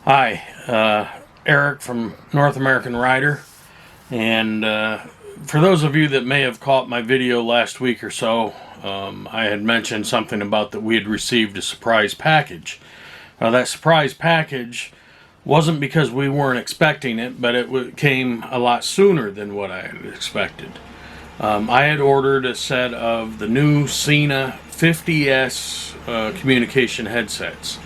Hi, Eric from North American Rider, and for those of you that may have caught my video last week or so, I had mentioned something about that we had received a surprise package. That surprise package wasn't because we weren't expecting it, but it came a lot sooner than what I had expected. I had ordered a set of the new SENA 50S communication headsets.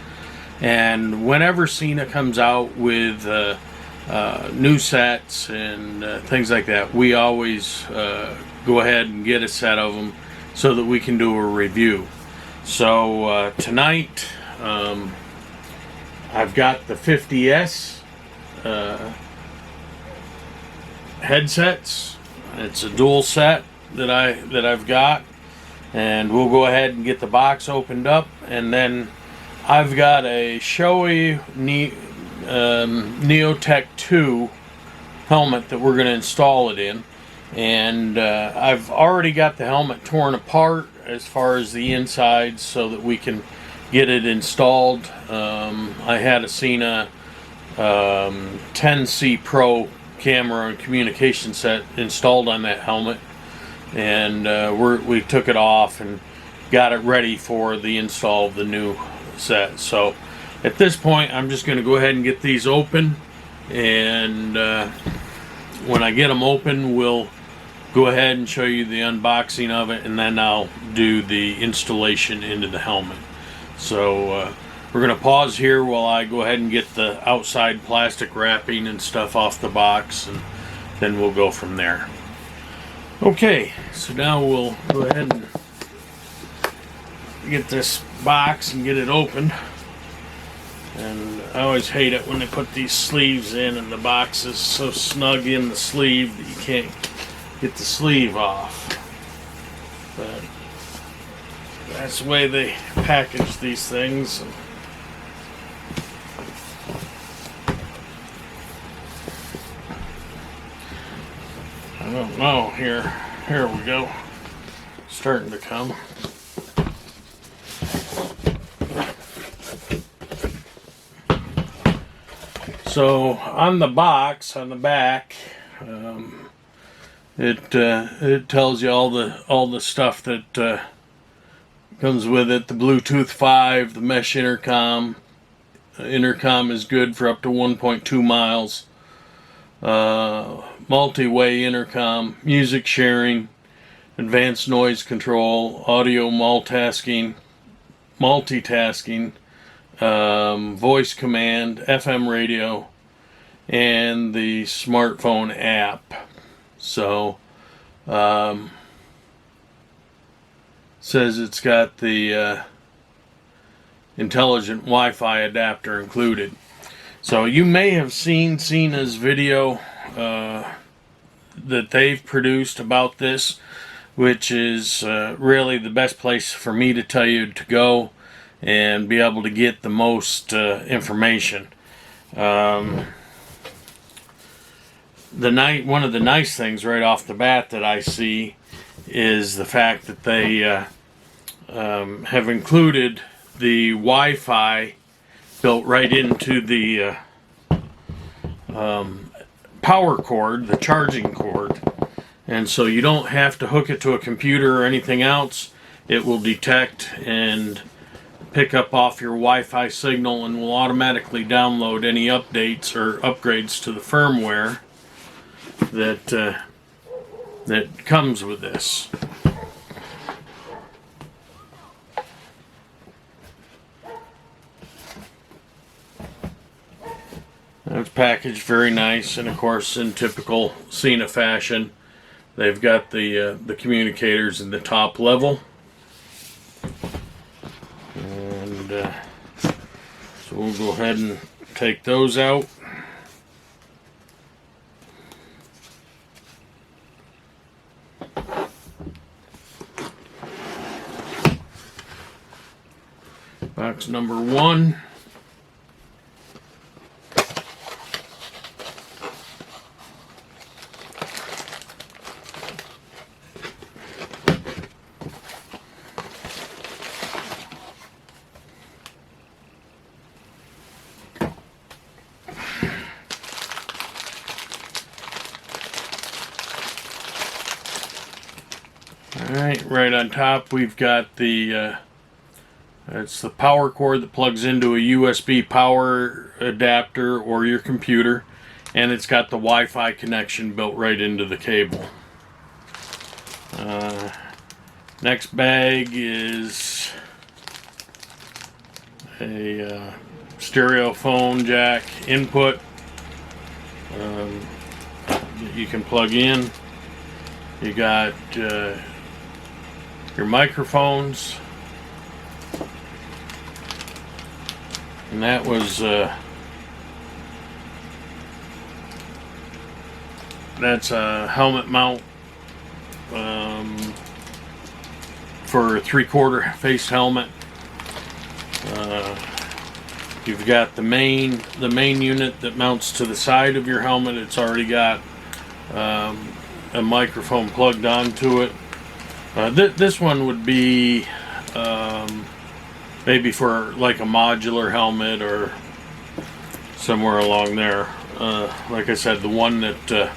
And whenever SENA comes out with new sets and things like that, we always go ahead and get a set of them so that we can do a review. So tonight I've got the 50S headsets. It's a dual set that I've got, and we'll go ahead and get the box opened up, and then I've got a Shoei NeoTec II helmet that we're going to install it in, and I've already got the helmet torn apart as far as the inside so that we can get it installed. I had a SENA 10C Pro camera and communication set installed on that helmet, and we took it off and got it ready for the install of the new set. So at this point I'm just going to go ahead and get these open, and when I get them open we'll go ahead and show you the unboxing of it, and then I'll do the installation into the helmet. So we're going to pause here while I go ahead and get the outside plastic wrapping and stuff off the box, and then we'll go from there. Okay, so now we'll go ahead and get this box and get it open. And I always hate it when they put these sleeves in and the box is so snug in the sleeve that you can't get the sleeve off. But that's the way they package these things. I don't know. Here we go. Starting to come. So on the box, on the back, it tells you all the stuff that comes with it. The Bluetooth 5, the mesh intercom. Intercom is good for up to 1.2 miles. Multi-way intercom, music sharing, advanced noise control, audio multitasking, voice command, FM radio, and the smartphone app. So says it's got the intelligent Wi-Fi adapter included. So you may have seen SENA's video that they've produced about this, which is really the best place for me to tell you to go and be able to get the most information. One of the nice things right off the bat that I see is the fact that they have included the Wi-Fi built right into the power cord, the charging cord, and so you don't have to hook it to a computer or anything else. It will detect and pick up off your Wi-Fi signal and will automatically download any updates or upgrades to the firmware that comes with this. It's packaged very nice, and of course in typical SENA fashion they've got the communicators in the top level. And so we'll go ahead and take those out. Box number 1. Alright, right on top we've got the it's the power cord that plugs into a USB power adapter or your computer, and it's got the Wi-Fi connection built right into the cable. Next bag is a stereo phone jack input that you can plug in. You got your microphones, and that was that's a helmet mount for a 3/4 face helmet. You've got the main unit that mounts to the side of your helmet. It's already got a microphone plugged onto it. This one would be maybe for like a modular helmet or somewhere along there. Like I said, the one that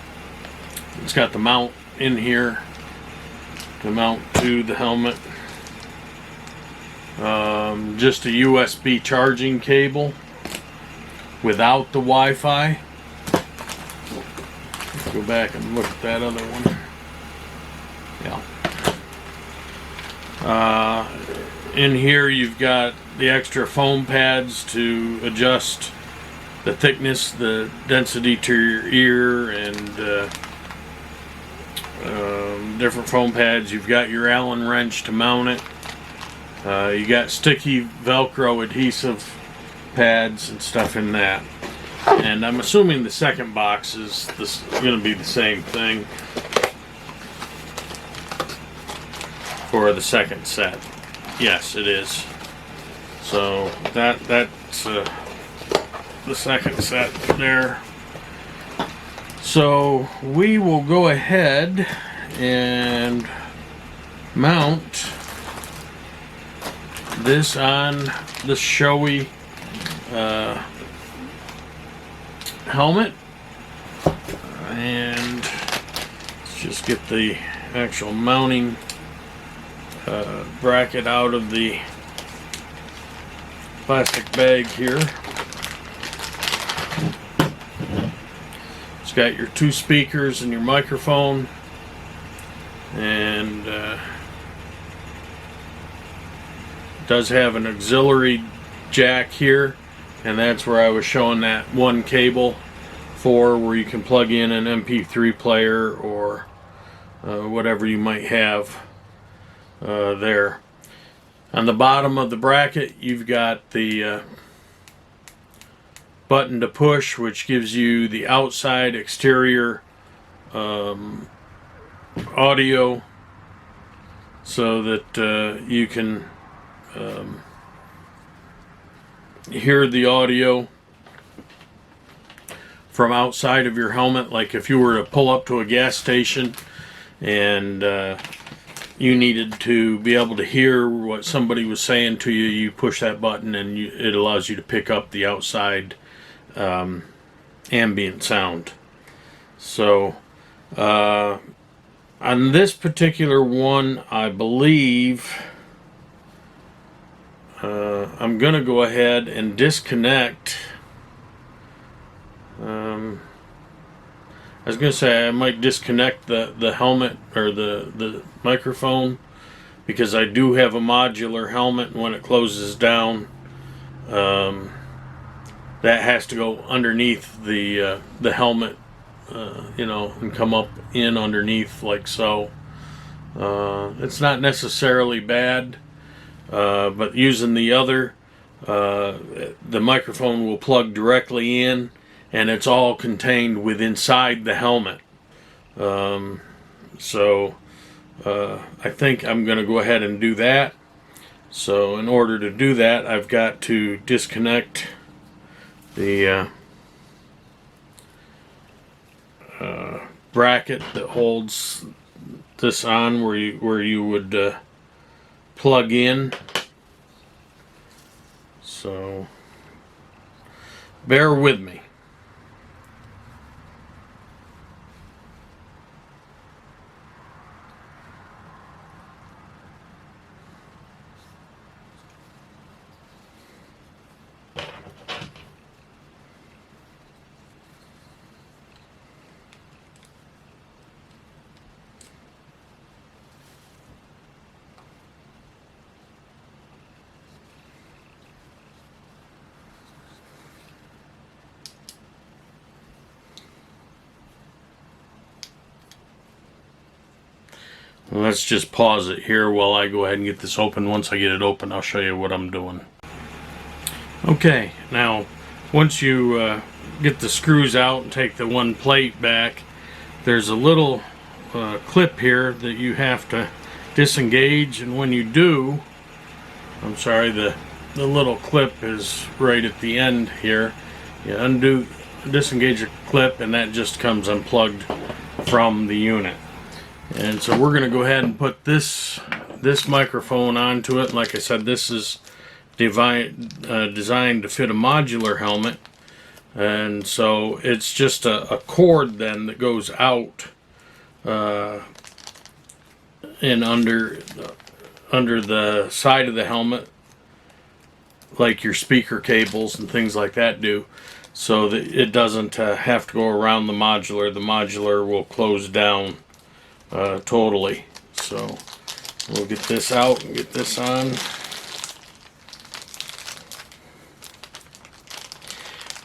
it's got the mount in here to mount to the helmet. Just a USB charging cable without the Wi-Fi. Let's go back and look at that other one. Yeah. In here you've got the extra foam pads to adjust the thickness, the density to your ear, and different foam pads. You've got your Allen wrench to mount it. You got sticky Velcro adhesive pads and stuff in that. And I'm assuming the second box is going to be the same thing for the second set. Yes, it is. So that's the second set there. So we will go ahead and mount this on the Shoei helmet, and let's just get the actual mounting bracket out of the plastic bag here. It's got your 2 speakers and your microphone, and does have an auxiliary jack here, and that's where I was showing that one cable for, where you can plug in an MP3 player or whatever you might have there. On the bottom of the bracket you've got the button to push, which gives you the outside exterior audio, so that you can hear the audio from outside of your helmet. Like if you were to pull up to a gas station and you needed to be able to hear what somebody was saying to you, you push that button and it allows you to pick up the outside ambient sound. So on this particular one, I believe I'm going to go ahead and disconnect. I was going to say I might disconnect the helmet or the microphone, because I do have a modular helmet, and when it closes down, that has to go underneath the helmet, and come up in underneath like so. It's not necessarily bad, but using the other, the microphone will plug directly in, and it's all contained inside the helmet. So I think I'm going to go ahead and do that. So in order to do that, I've got to disconnect the bracket that holds this on, where you would plug in. So bear with me. Let's just pause it here while I go ahead and get this open. Once I get it open, I'll show you what I'm doing. Okay, now once you get the screws out and take the one plate back, there's a little clip here that you have to disengage, and when you do, I'm sorry, the little clip is right at the end here. You disengage the clip, and that just comes unplugged from the unit. And so we're going to go ahead and put this microphone onto it. Like I said, this is designed to fit a modular helmet, and so it's just a cord then that goes out and under the side of the helmet, like your speaker cables and things like that do, so that it doesn't have to go around the modular. The modular will close down totally. So we'll get this out and get this on.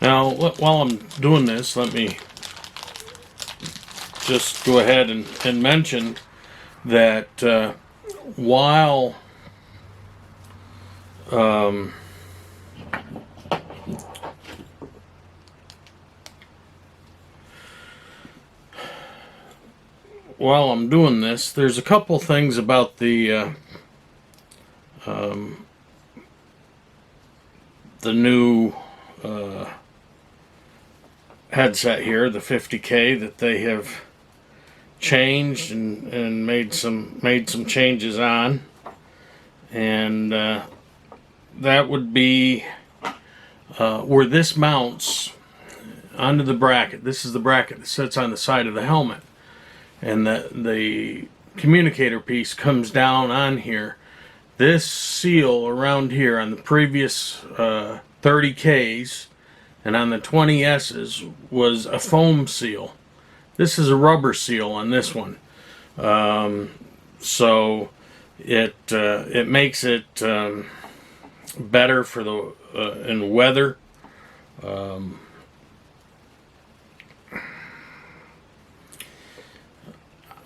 Now, while I'm doing this, let me just go ahead and mention that while I'm doing this, there's a couple things about the new headset here, the 50K, that they have changed and made some changes on, and that would be where this mounts onto the bracket. This is the bracket that sits on the side of the helmet, and the communicator piece comes down on here. This seal around here on the previous 30Ks and on the 20Ss was a foam seal. This is a rubber seal on this one. So it makes it better for the in weather.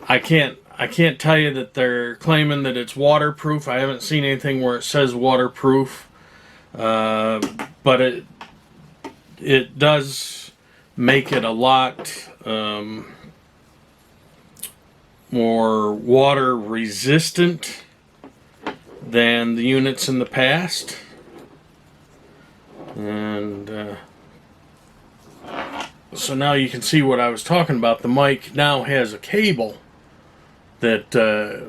I can't tell you that they're claiming that it's waterproof. I haven't seen anything where it says waterproof, but it does make it a lot more water resistant than the units in the past. And so now you can see what I was talking about. The mic now has a cable that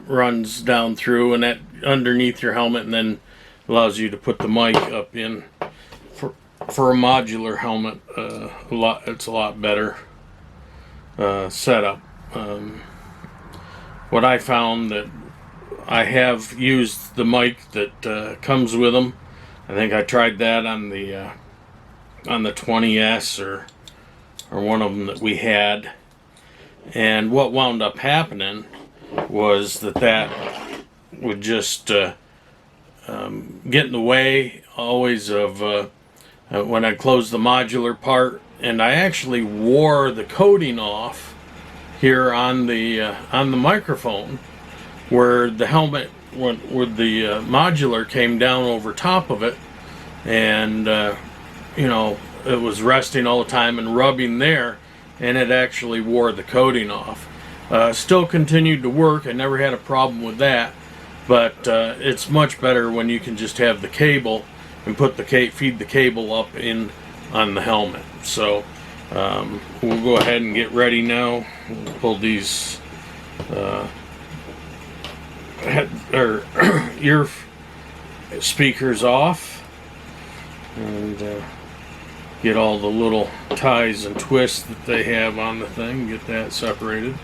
runs down through, and that underneath your helmet, and then allows you to put the mic up in. For a modular helmet, it's a lot better setup. What I found, that I have used the mic that comes with them. I think I tried that on the 20S or one of them that we had, and what wound up happening was that would just get in the way always of when I closed the modular part, and I actually wore the coating off here on the microphone, where the helmet, where the modular came down over top of it, and you know, it was resting all the time and rubbing there, and it actually wore the coating off. Still continued to work. I never had a problem with that, but it's much better when you can just have the cable and put feed the cable up in on the helmet. So we'll go ahead and get ready now. We'll pull these ear speakers off and get all the little ties and twists that they have on the thing, get that separated.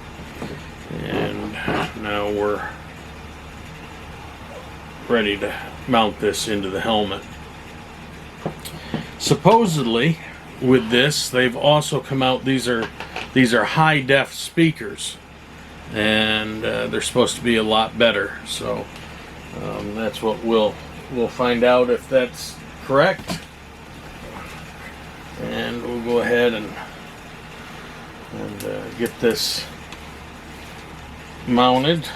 And now we're ready to mount this into the helmet. Supposedly with this, they've also come out, these are high def speakers, and they're supposed to be a lot better. So that's what we'll find out if that's correct, and we'll go ahead and get this mounted.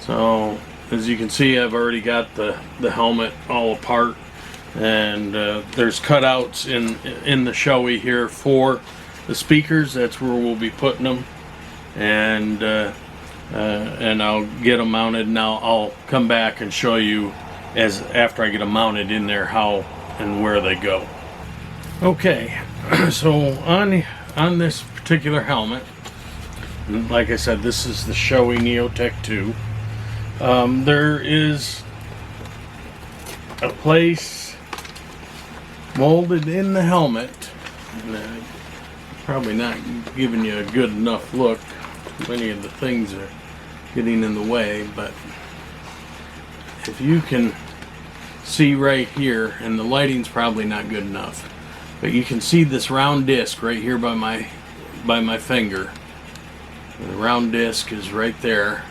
So as you can see, I've already got the helmet all apart, and there's cutouts in the Shoei here for the speakers. That's where we'll be putting them, and I'll get them mounted. Now I'll come back and show you after I get them mounted in there how and where they go. Okay, so on this particular helmet, like I said, this is the Shoei NeoTec II. There is a place molded in the helmet, and probably not giving you a good enough look. Many of the things are getting in the way, but if you can see right here, and the lighting's probably not good enough, but you can see this round disc right here by my finger. And the round disc is right there.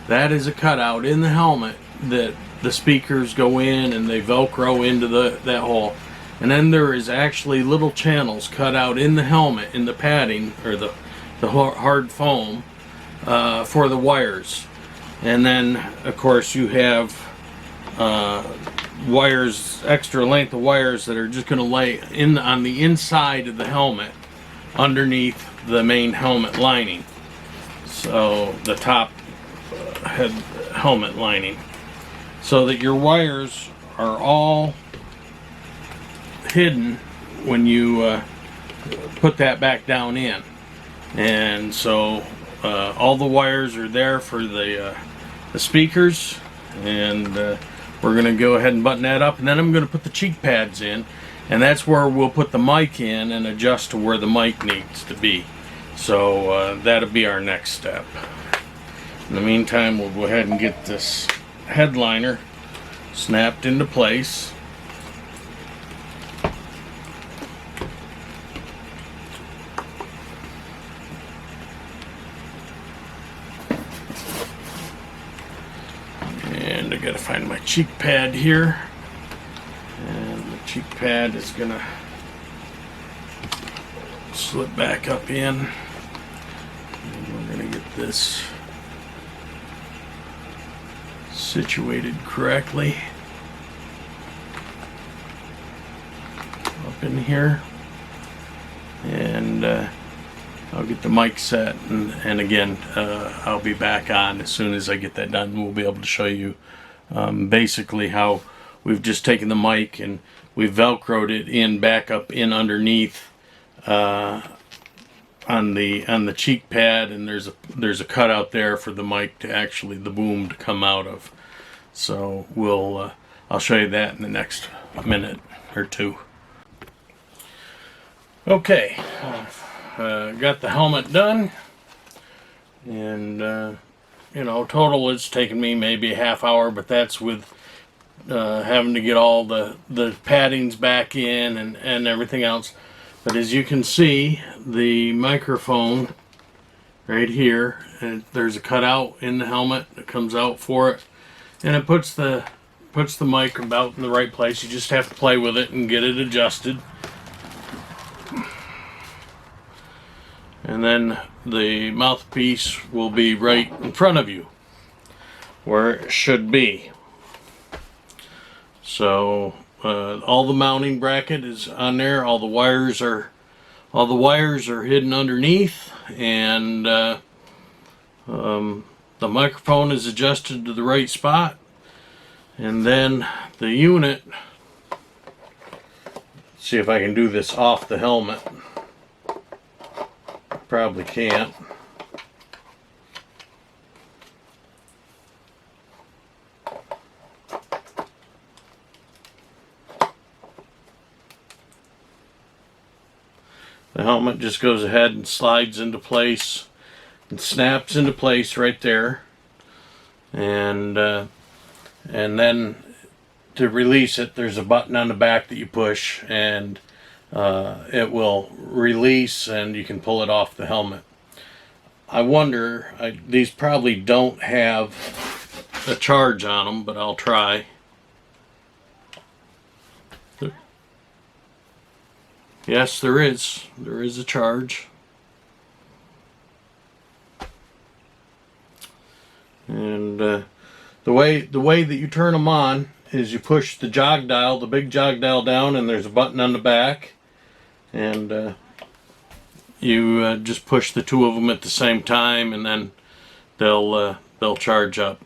That is a cutout in the helmet that the speakers go in, and they velcro into that hole. And then there is actually little channels cut out in the helmet, in the padding, or the hard foam, for the wires. And then of course you have wires, extra length of wires that are just going to lay on the inside of the helmet underneath the main helmet lining. So the top helmet lining, so that your wires are all hidden when you put that back down in. And so all the wires are there for the speakers, and we're going to go ahead and button that up, and then I'm going to put the cheek pads in, and that's where we'll put the mic in and adjust to where the mic needs to be. So that'll be our next step. In the meantime, we'll go ahead and get this headliner snapped into place. And I gotta find my cheek pad here, and the cheek pad is gonna slip back up in, and we're gonna get this situated correctly up in here, and I'll get the mic set, and again I'll be back on as soon as I get that done. We'll be able to show you basically how we've just taken the mic and we've velcroed it in back up in underneath on the cheek pad, and there's a cutout there for the mic to actually, the boom to come out of. So I'll show you that in the next minute or two. Okay, got the helmet done, and you know, total it's taken me maybe a half hour, but that's with having to get all the paddings back in and everything else. But as you can see, the microphone right here, and there's a cutout in the helmet that comes out for it, and it puts the mic about in the right place. You just have to play with it and get it adjusted. And then the mouthpiece will be right in front of you, where it should be. So all the mounting bracket is on there. All the wires are hidden underneath, and the microphone is adjusted to the right spot. And then the unit, see if I can do this off the helmet. Probably can't. The helmet just goes ahead and slides into place and snaps into place right there, and then to release it, there's a button on the back that you push, and it will release, and you can pull it off the helmet. I wonder, these probably don't have a charge on them, but I'll try. Yes, there is. There is a charge. And And the way that you turn them on is you push the jog dial, the big jog dial down, and there's a button on the back, and you just push the two of them at the same time, and then they'll charge up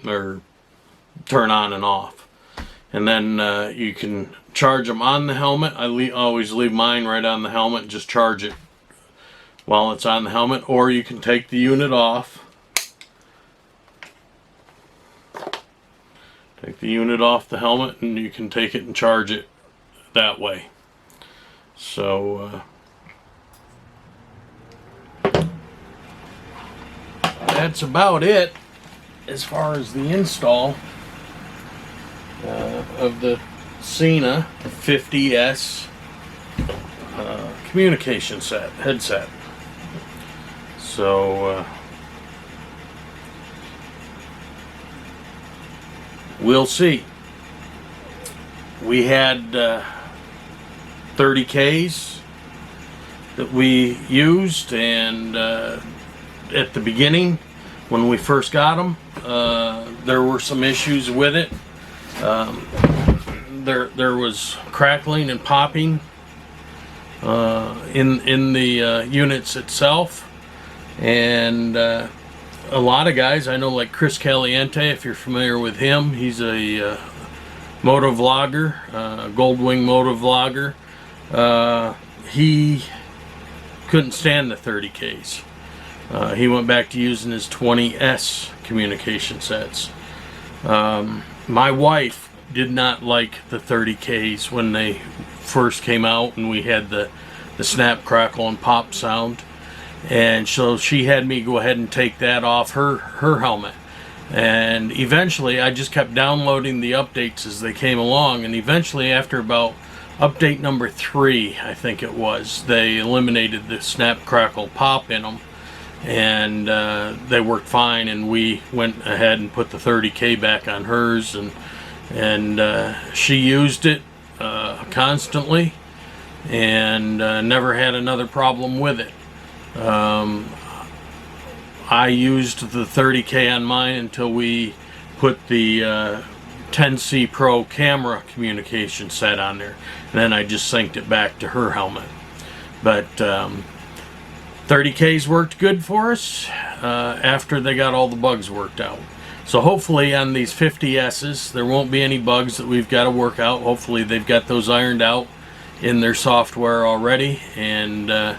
or turn on and off. And then you can charge them on the helmet. I always leave mine right on the helmet, just charge it while it's on the helmet, or you can take the unit off. Take the unit off the helmet and you can take it and charge it that way. So that's about it as far as the install of the SENA 50S communication headset. So we'll see. We had 30Ks that we used, and at the beginning when we first got them, there were some issues with it. There was crackling and popping in the units itself, and a lot of guys I know, like Chris Caliente, if you're familiar with him, he's a moto vlogger, Goldwing moto vlogger. He couldn't stand the 30Ks. He went back to using his 20S communication sets. My wife did not like the 30Ks when they first came out and we had the snap, crackle, and pop sound. And so she had me go ahead and take that off her helmet. And eventually I just kept downloading the updates as they came along, and eventually after about update number 3, I think it was, they eliminated the snap, crackle, pop in them, and they worked fine, and we went ahead and put the 30K back on hers, and she used it constantly and never had another problem with it. I used the 30K on mine until we put the 10C Pro camera communication set on there, and then I just synced it back to her helmet. But 30Ks worked good for us after they got all the bugs worked out. So hopefully on these 50Ss there won't be any bugs that we've got to work out. Hopefully they've got those ironed out in their software already, and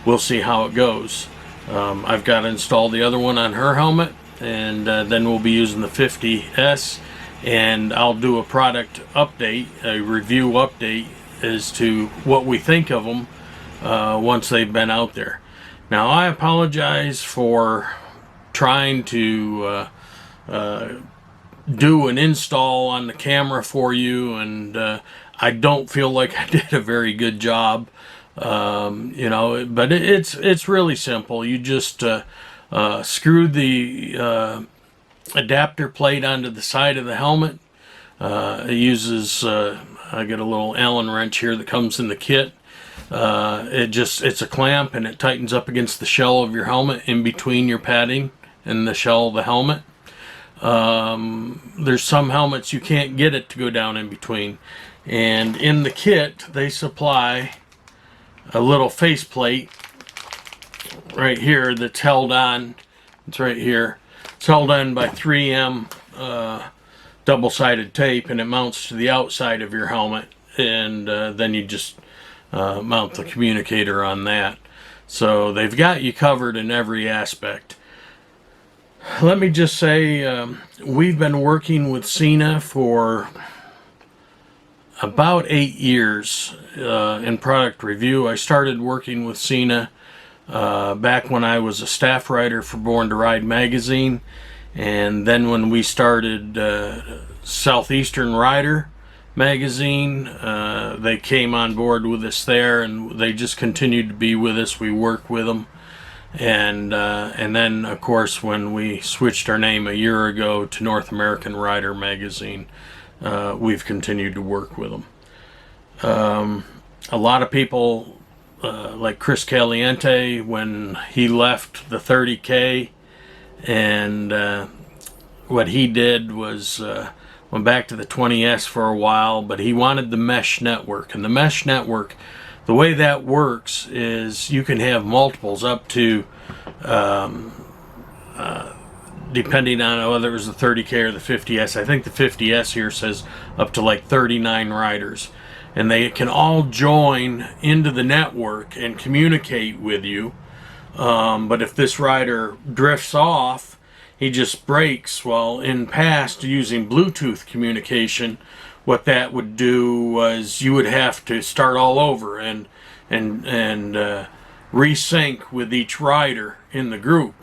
we'll see how it goes. I've got to install the other one on her helmet, and then we'll be using the 50S, and I'll do a product update, a review update as to what we think of them once they've been out there. Now I apologize for trying to do an install on the camera for you, and I don't feel like I did a very good job. You know, but it's really simple. You just screw the adapter plate onto the side of the helmet. It uses I got a little Allen wrench here that comes in the kit. It's a clamp, and it tightens up against the shell of your helmet in between your padding and the shell of the helmet. There's some helmets you can't get it to go down in between, and in the kit they supply a little faceplate right here that's held on. It's right here. It's held on by 3M double-sided tape, and it mounts to the outside of your helmet, and then you just mount the communicator on that. So they've got you covered in every aspect. Let me just say, we've been working with SENA for about 8 years in product review. I started working with SENA back when I was a staff writer for Born to Ride magazine, and then when we started Southeastern Rider magazine, they came on board with us there, and they just continued to be with us. We work with them, and then of course when we switched our name a year ago to North American Rider magazine, we've continued to work with them. A lot of people, like Chris Caliente, when he left the 30K and what he did was went back to the 20S for a while, but he wanted the mesh network. And the mesh network, the way that works is you can have multiples up to, depending on whether it was the 30K or the 50S. I think the 50S here says up to like 39 riders. And they can all join into the network and communicate with you. But if this rider drifts off, he just breaks. Well, in past, using Bluetooth communication, what that would do was you would have to start all over and resync with each rider in the group.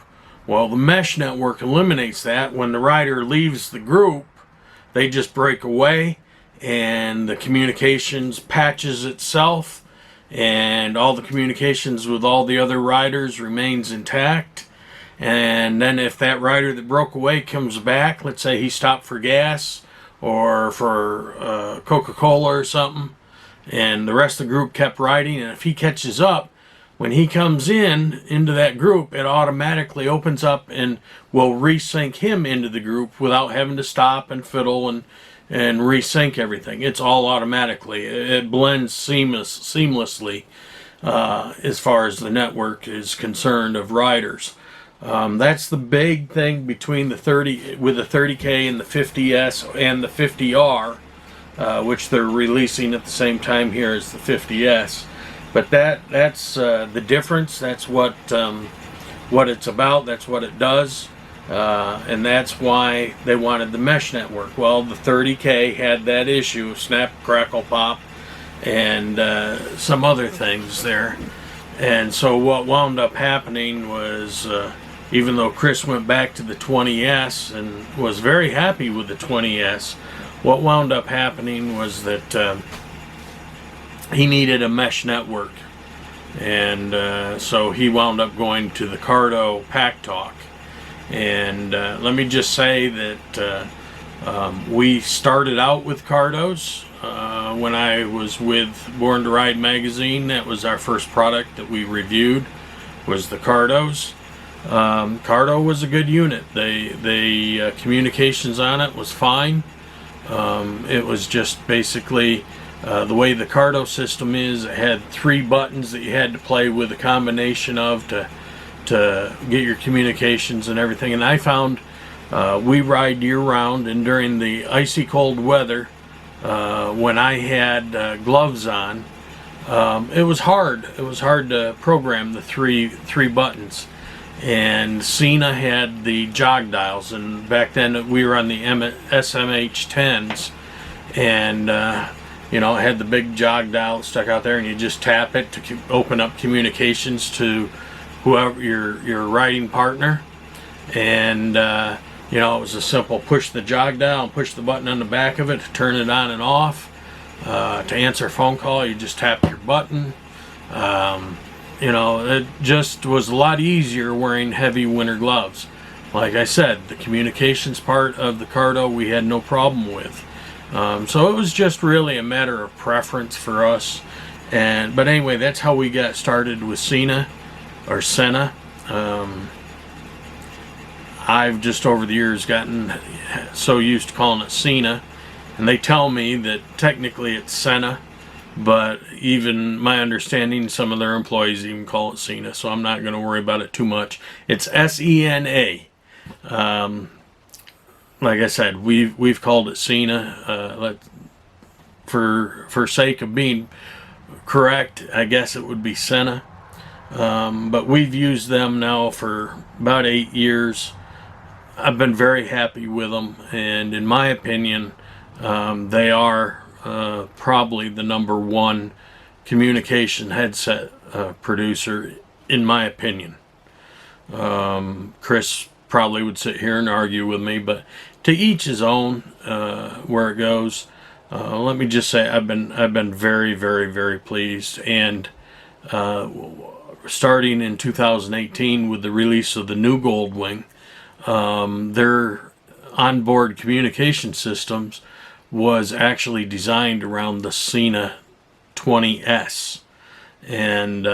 Well, the mesh network eliminates that. When the rider leaves the group, they just break away, and the communications patches itself, and all the communications with all the other riders remains intact. And then if that rider that broke away comes back, let's say he stopped for gas or for Coca-Cola or something, and the rest of the group kept riding, and if he catches up, when he comes into that group, it automatically opens up and will resync him into the group without having to stop and fiddle and resync everything. It's all automatically. It blends seamlessly as far as the network is concerned of riders. That's the big thing between the 30K and the 50S and the 50R, which they're releasing at the same time here as the 50S. But that's the difference. That's what it's about. That's what it does. And that's why they wanted the mesh network. Well, the 30K had that issue, snap, crackle, pop, and some other things there. And so what wound up happening was, even though Chris went back to the 20S and was very happy with the 20S, what wound up happening was that he needed a mesh network. And so he wound up going to the Cardo Pack Talk. And let me just say that we started out with Cardos when I was with Born to Ride magazine. That was our first product that we reviewed, was the Cardos. Cardo was a good unit. The communications on it was fine. It was just basically the way the Cardo system is. It had 3 buttons that you had to play with a combination of to get your communications and everything. And I found we ride year round, and during the icy cold weather, when I had gloves on, it was hard. It was hard to program the three buttons. And SENA had the jog dials, and back then we were on the SMH10s, and you know, it had the big jog dial stuck out there, and you just tap it to open up communications to whoever your riding partner. And you know, it was a simple push the jog dial and push the button on the back of it to turn it on and off. To answer a phone call, you just tap your button. You know, it just was a lot easier wearing heavy winter gloves. Like I said, the communications part of the Cardo we had no problem with. So it was just really a matter of preference for us. But anyway, that's how we got started with SENA. I've just over the years gotten so used to calling it SENA, and they tell me that technically it's SENA, but even my understanding, some of their employees even call it SENA, so I'm not going to worry about it too much. It's SENA. Like I said, we've called it SENA. For sake of being correct, I guess it would be SENA. But we've used them now for about 8 years. I've been very happy with them, and in my opinion, they are probably the #1 communication headset producer, in my opinion. Chris probably would sit here and argue with me, but to each his own where it goes. Let me just say I've been very, very, very pleased, and starting in 2018 with the release of the new Goldwing, their onboard communication systems was actually designed around the SENA 20S. And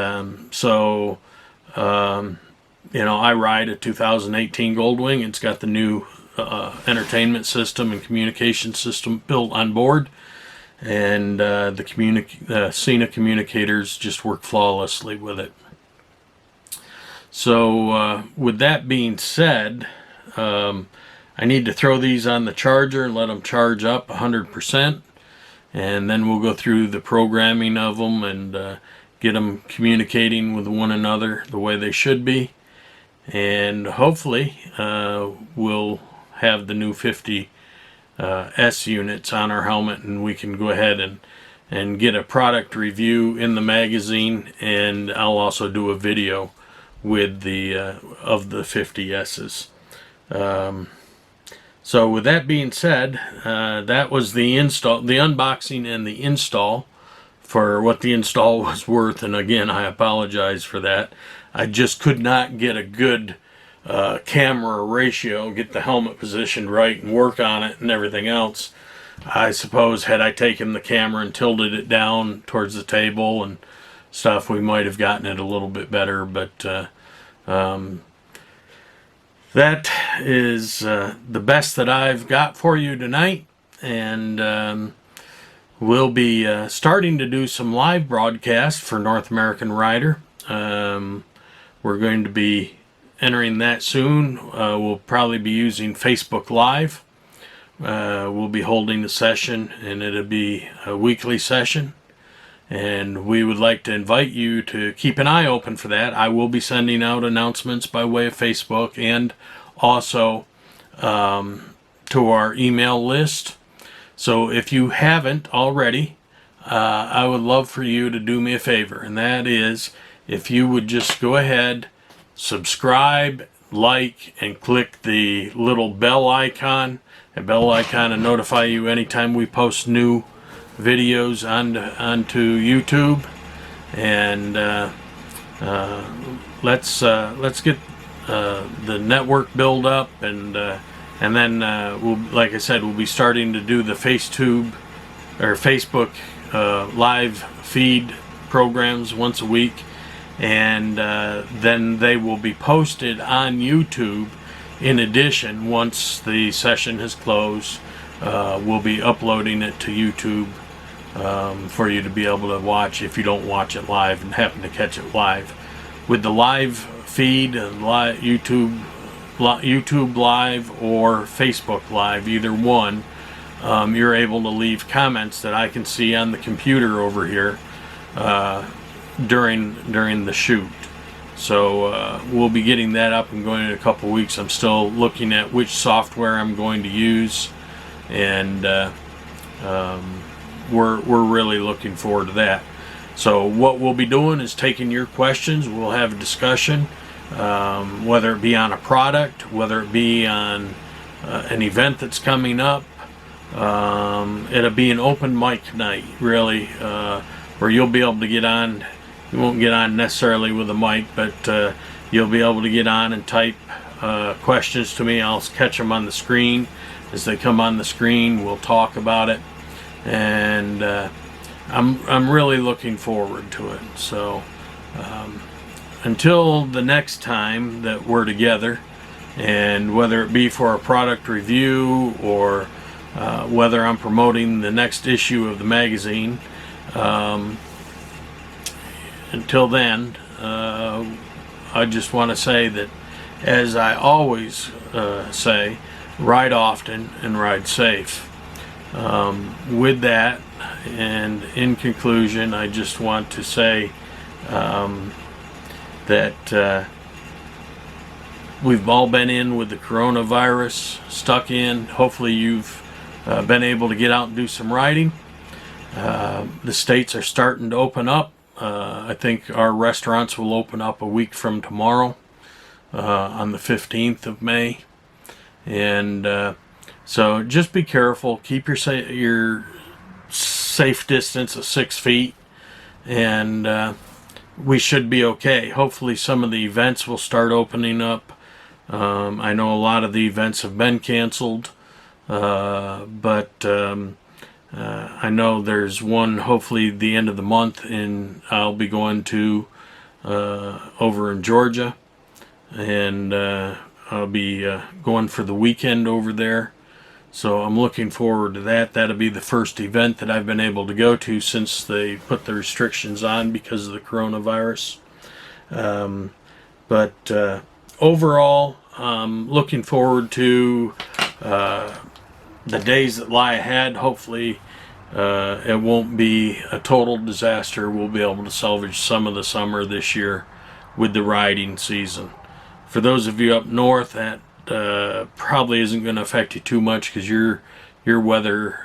you know, I ride a 2018 Goldwing. It's got the new entertainment system and communication system built on board, and the SENA communicators just work flawlessly with it. So with that being said, I need to throw these on the charger and let them charge up 100%, and then we'll go through the programming of them and get them communicating with one another the way they should be, and hopefully we'll have the new 50S units on our helmet, and we can go ahead and get a product review in the magazine, and I'll also do a video with the of the 50S's. So with that being said, that was the unboxing and the install for what the install was worth. And again, I apologize for that. I just could not get a good camera ratio, get the helmet positioned right and work on it and everything else. I suppose had I taken the camera and tilted it down towards the table and stuff, we might have gotten it a little bit better, but that is the best that I've got for you tonight, and we'll be starting to do some live broadcasts for North American Rider. We're going to be entering that soon. We'll probably be using Facebook Live. We'll be holding a session, and it'll be a weekly session, and we would like to invite you to keep an eye open for that. I will be sending out announcements by way of Facebook and also to our email list. So if you haven't already, I would love for you to do me a favor, and that is if you would just go ahead, subscribe, like, and click the little bell icon. A bell icon to notify you anytime we post new videos onto YouTube, and let's get the network build up, and then we'll, like I said, we'll be starting to do the Facebook live feed programs once a week, and then they will be posted on YouTube. In addition, once the session has closed, we'll be uploading it to YouTube for you to be able to watch if you don't watch it live and happen to catch it live. With the live feed, YouTube Live or Facebook Live, either one, you're able to leave comments that I can see on the computer over here during the shoot. So we'll be getting that up and going in a couple weeks. I'm still looking at which software I'm going to use, and we're really looking forward to that. So what we'll be doing is taking your questions. We'll have a discussion, whether it be on a product, whether it be on an event that's coming up. It'll be an open mic night, really, where you'll be able to get on. You won't get on necessarily with a mic, but you'll be able to get on and type questions to me. I'll catch them on the screen. As they come on the screen, we'll talk about it, and I'm really looking forward to it. So until the next time that we're together, and whether it be for a product review or whether I'm promoting the next issue of the magazine, until then, I just want to say that, as I always say, ride often and ride safe. With that, and in conclusion, I just want to say that we've all been in with the coronavirus, stuck in. Hopefully you've been able to get out and do some riding. The states are starting to open up. I think our restaurants will open up a week from tomorrow, on the 15th of May. And so just be careful. Keep your safe distance of 6 feet, and we should be okay. Hopefully some of the events will start opening up. I know a lot of the events have been canceled, but I know there's one hopefully the end of the month, and I'll be going to over in Georgia, and I'll be going for the weekend over there. So I'm looking forward to that. That'll be the first event that I've been able to go to since they put the restrictions on because of the coronavirus. But overall, looking forward to the days that lie ahead. Hopefully it won't be a total disaster. We'll be able to salvage some of the summer this year with the riding season. For those of you up north, that probably isn't going to affect you too much because your weather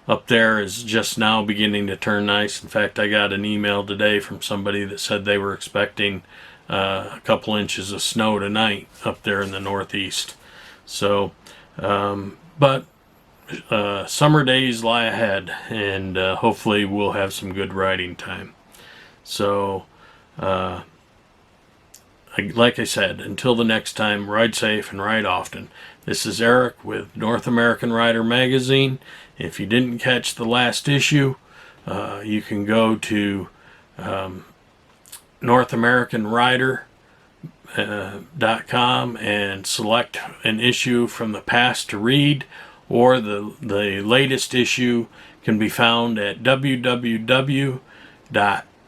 up there is just now beginning to turn nice. In fact, I got an email today from somebody that said they were expecting a couple inches of snow tonight up there in the northeast. So, but summer days lie ahead, and hopefully we'll have some good riding time. So, like I said, until the next time, ride safe and ride often. This is Eric with North American Rider Magazine. If you didn't catch the last issue, you can go to NorthAmericanRider.com and select an issue from the past to read, or the latest issue can be found at www.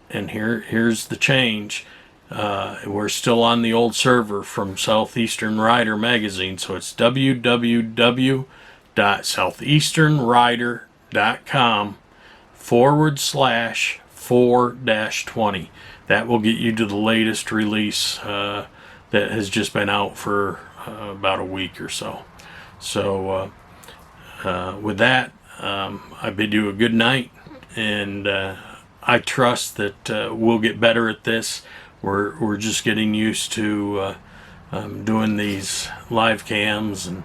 And here's the change. We're still on the old server from Southeastern Rider Magazine, so it's www.southeasternrider.com/4-20. That will get you to the latest release that has just been out for about a week or so. So with that, I bid you a good night, and I trust that we'll get better at this. We're just getting used to doing these live cams, and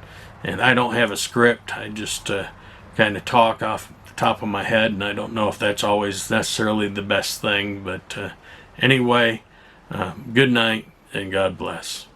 I don't have a script. I just kind of talk off the top of my head, and I don't know if that's always necessarily the best thing. But anyway, good night and God bless.